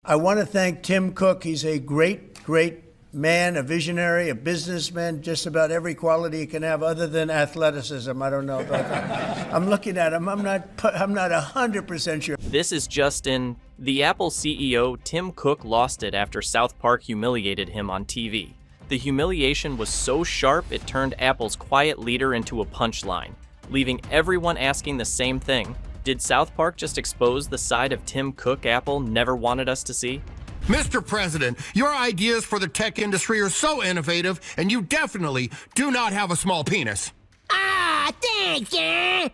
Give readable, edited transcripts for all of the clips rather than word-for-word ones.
I want to thank Tim Cook. He's a great man, a visionary, a businessman, just about every quality he can have other than athleticism. I don't know about that. I'm looking at him. I'm not 100% sure. This is Justin. The Apple CEO, Tim Cook, lost it after South Park humiliated him on TV. The humiliation was so sharp it turned Apple's quiet leader into a punchline, leaving everyone asking the same thing. Did South Park just expose the side of Tim Cook Apple never wanted us to see? Mr. President, your ideas for the tech industry are so innovative, and you definitely do not have a small penis. Thanks, yeah.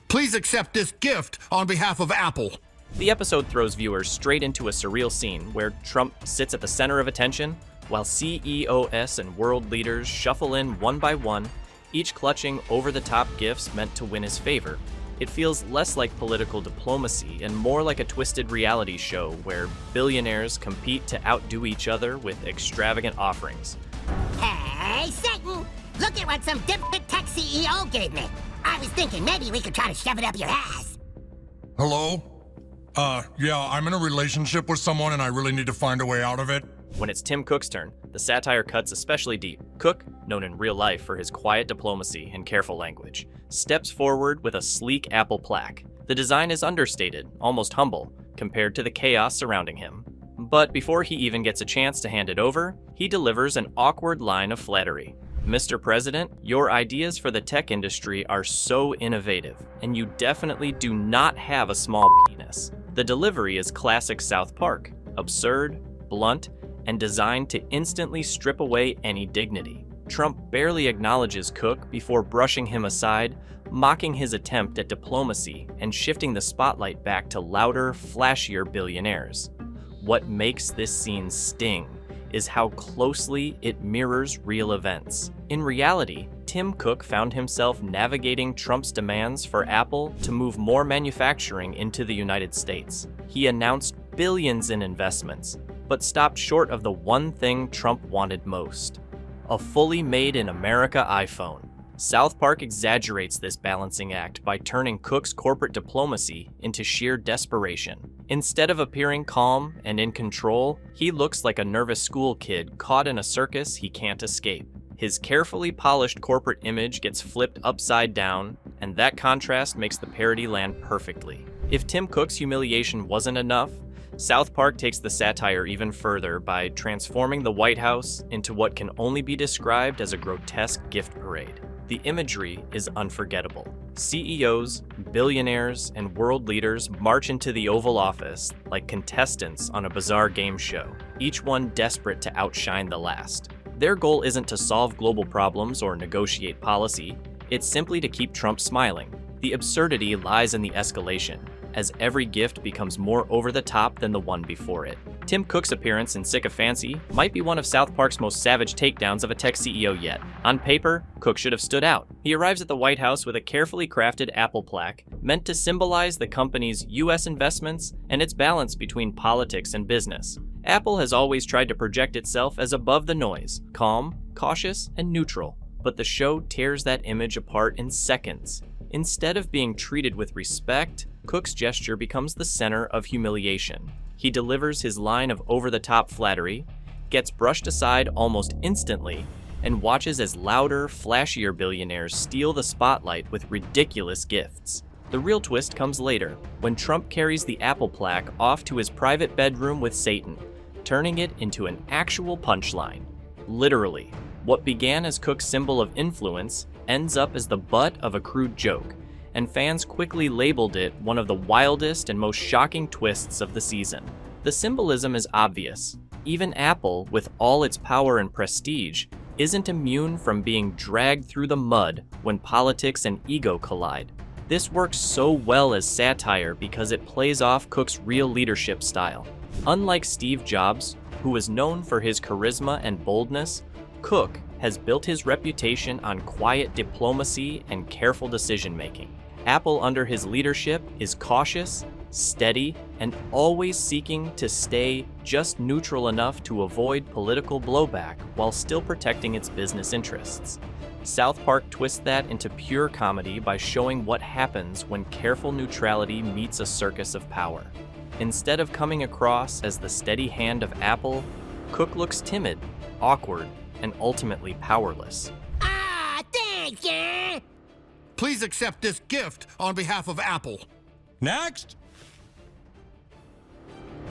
Please accept this gift on behalf of Apple. The episode throws viewers straight into a surreal scene where Trump sits at the center of attention, while CEOs and world leaders shuffle in one by one, each clutching over-the-top gifts meant to win his favor. It feels less like political diplomacy and more like a twisted reality show where billionaires compete to outdo each other with extravagant offerings. Hey, Satan! Look at what some dipshit tech CEO gave me. I was thinking maybe we could try to shove it up your ass. Hello? Yeah, I'm in a relationship with someone and I really need to find a way out of it. When it's Tim Cook's turn, the satire cuts especially deep. Cook, known in real life for his quiet diplomacy and careful language, steps forward with a sleek Apple plaque. The design is understated, almost humble, compared to the chaos surrounding him. But before he even gets a chance to hand it over, he delivers an awkward line of flattery. Mr. President, your ideas for the tech industry are so innovative, and you definitely do not have a small penis. The delivery is classic South Park, absurd, blunt, and designed to instantly strip away any dignity. Trump barely acknowledges Cook before brushing him aside, mocking his attempt at diplomacy and shifting the spotlight back to louder, flashier billionaires. What makes this scene sting is how closely it mirrors real events. In reality, Tim Cook found himself navigating Trump's demands for Apple to move more manufacturing into the United States. He announced billions in investments, but stopped short of the one thing Trump wanted most: a fully made in America iPhone. South Park exaggerates this balancing act by turning Cook's corporate diplomacy into sheer desperation. Instead of appearing calm and in control, he looks like a nervous school kid caught in a circus he can't escape. His carefully polished corporate image gets flipped upside down, and that contrast makes the parody land perfectly. If Tim Cook's humiliation wasn't enough, South Park takes the satire even further by transforming the White House into what can only be described as a grotesque gift parade. The imagery is unforgettable. CEOs, billionaires, and world leaders march into the Oval Office like contestants on a bizarre game show, each one desperate to outshine the last. Their goal isn't to solve global problems or negotiate policy, it's simply to keep Trump smiling. The absurdity lies in the escalation, as every gift becomes more over the top than the one before it. Tim Cook's appearance in Sick of Fancy might be one of South Park's most savage takedowns of a tech CEO yet. On paper, Cook should have stood out. He arrives at the White House with a carefully crafted Apple plaque meant to symbolize the company's US investments and its balance between politics and business. Apple has always tried to project itself as above the noise, calm, cautious, and neutral, but the show tears that image apart in seconds. Instead of being treated with respect, Cook's gesture becomes the center of humiliation. He delivers his line of over-the-top flattery, gets brushed aside almost instantly, and watches as louder, flashier billionaires steal the spotlight with ridiculous gifts. The real twist comes later, when Trump carries the Apple plaque off to his private bedroom with Satan, turning it into an actual punchline. Literally, what began as Cook's symbol of influence ends up as the butt of a crude joke, and fans quickly labeled it one of the wildest and most shocking twists of the season. The symbolism is obvious. Even Apple, with all its power and prestige, isn't immune from being dragged through the mud when politics and ego collide. This works so well as satire because it plays off Cook's real leadership style. Unlike Steve Jobs, who was known for his charisma and boldness, Cook has built his reputation on quiet diplomacy and careful decision-making. Apple under his leadership is cautious, steady, and always seeking to stay just neutral enough to avoid political blowback while still protecting its business interests. South Park twists that into pure comedy by showing what happens when careful neutrality meets a circus of power. Instead of coming across as the steady hand of Apple, Cook looks timid, awkward, and ultimately powerless. Ah, thanks, yeah. Please accept this gift on behalf of Apple. Next!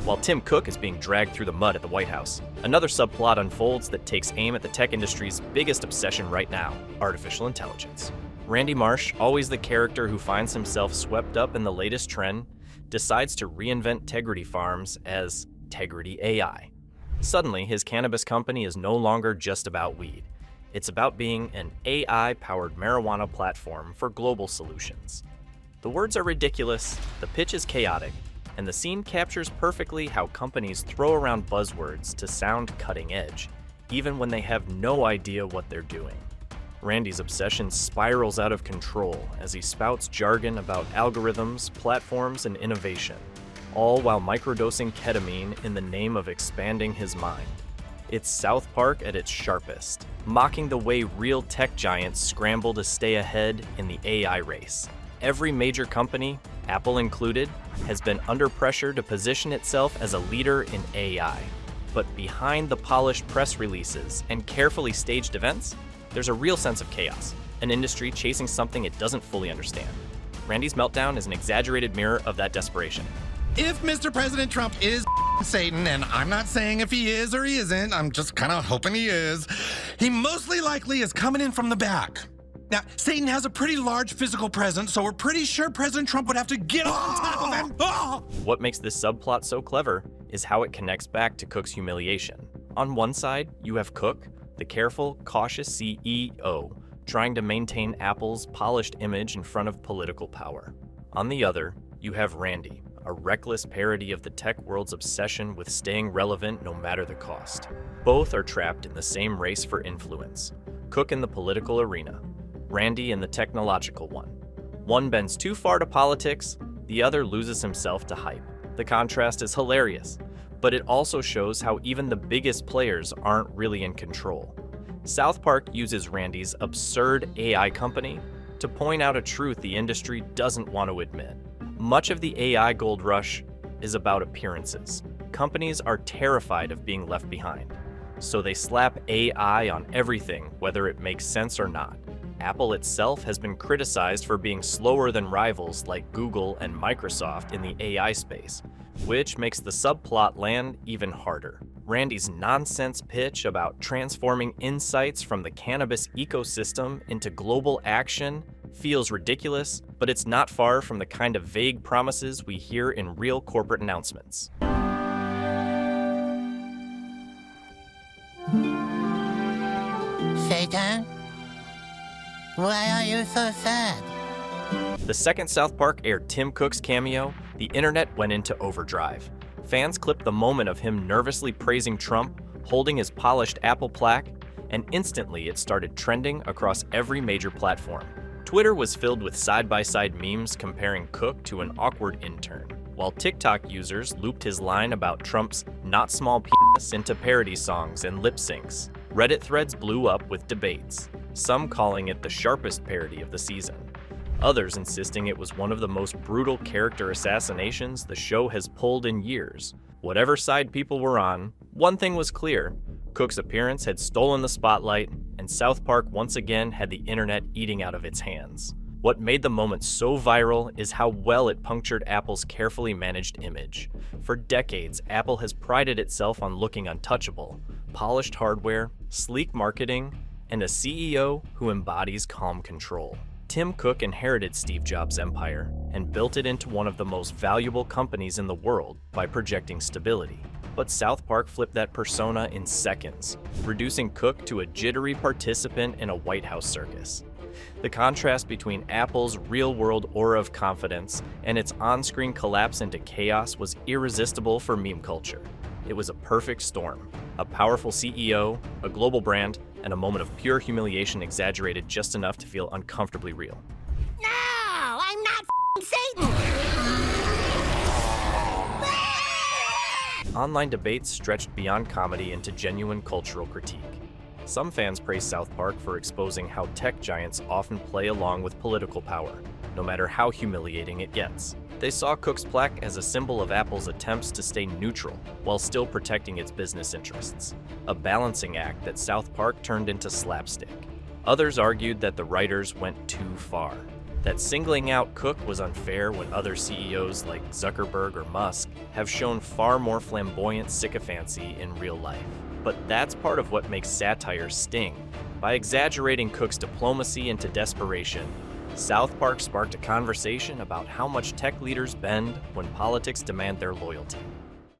While Tim Cook is being dragged through the mud at the White House, another subplot unfolds that takes aim at the tech industry's biggest obsession right now, artificial intelligence. Randy Marsh, always the character who finds himself swept up in the latest trend, decides to reinvent Tegrity Farms as Tegrity AI. Suddenly, his cannabis company is no longer just about weed. It's about being an AI-powered marijuana platform for global solutions. The words are ridiculous, the pitch is chaotic, and the scene captures perfectly how companies throw around buzzwords to sound cutting edge, even when they have no idea what they're doing. Randy's obsession spirals out of control as he spouts jargon about algorithms, platforms, and innovation, all while microdosing ketamine in the name of expanding his mind. It's South Park at its sharpest, mocking the way real tech giants scramble to stay ahead in the AI race. Every major company, Apple included, has been under pressure to position itself as a leader in AI. But behind the polished press releases and carefully staged events, there's a real sense of chaos, an industry chasing something it doesn't fully understand. Randy's meltdown is an exaggerated mirror of that desperation. If Mr. President Trump is Satan, and I'm not saying if he is or he isn't, I'm just kind of hoping he is, he mostly likely is coming in from the back. Now, Satan has a pretty large physical presence, so we're pretty sure President Trump would have to get on top of him. What makes this subplot so clever is how it connects back to Cook's humiliation. On one side, you have Cook, the careful, cautious CEO, trying to maintain Apple's polished image in front of political power. On the other, you have Randy, a reckless parody of the tech world's obsession with staying relevant no matter the cost. Both are trapped in the same race for influence. Cook in the political arena, Randy in the technological one. One bends too far to politics, the other loses himself to hype. The contrast is hilarious, but it also shows how even the biggest players aren't really in control. South Park uses Randy's absurd AI company to point out a truth the industry doesn't want to admit. Much of the AI gold rush is about appearances. Companies are terrified of being left behind, so they slap AI on everything, whether it makes sense or not. Apple itself has been criticized for being slower than rivals like Google and Microsoft in the AI space, which makes the subplot land even harder. Randy's nonsense pitch about transforming insights from the cannabis ecosystem into global action feels ridiculous, but it's not far from the kind of vague promises we hear in real corporate announcements. Satan? Why are you so sad? The second South Park aired Tim Cook's cameo, the internet went into overdrive. Fans clipped the moment of him nervously praising Trump, holding his polished Apple plaque, and instantly it started trending across every major platform. Twitter was filled with side-by-side memes comparing Cook to an awkward intern, while TikTok users looped his line about Trump's not small penis into parody songs and lip syncs. Reddit threads blew up with debates, some calling it the sharpest parody of the season. Others insisting it was one of the most brutal character assassinations the show has pulled in years. Whatever side people were on, one thing was clear: Cook's appearance had stolen the spotlight, and South Park once again had the internet eating out of its hands. What made the moment so viral is how well it punctured Apple's carefully managed image. For decades, Apple has prided itself on looking untouchable: polished hardware, sleek marketing, and a CEO who embodies calm control. Tim Cook inherited Steve Jobs' empire and built it into one of the most valuable companies in the world by projecting stability. But South Park flipped that persona in seconds, reducing Cook to a jittery participant in a White House circus. The contrast between Apple's real-world aura of confidence and its on-screen collapse into chaos was irresistible for meme culture. It was a perfect storm: a powerful CEO, a global brand, and a moment of pure humiliation exaggerated just enough to feel uncomfortably real. No, I'm not Satan! Online debates stretched beyond comedy into genuine cultural critique. Some fans praise South Park for exposing how tech giants often play along with political power, no matter how humiliating it gets. They saw Cook's plaque as a symbol of Apple's attempts to stay neutral while still protecting its business interests, a balancing act that South Park turned into slapstick. Others argued that the writers went too far, that singling out Cook was unfair when other CEOs like Zuckerberg or Musk have shown far more flamboyant sycophancy in real life. But that's part of what makes satire sting. By exaggerating Cook's diplomacy into desperation, South Park sparked a conversation about how much tech leaders bend when politics demand their loyalty.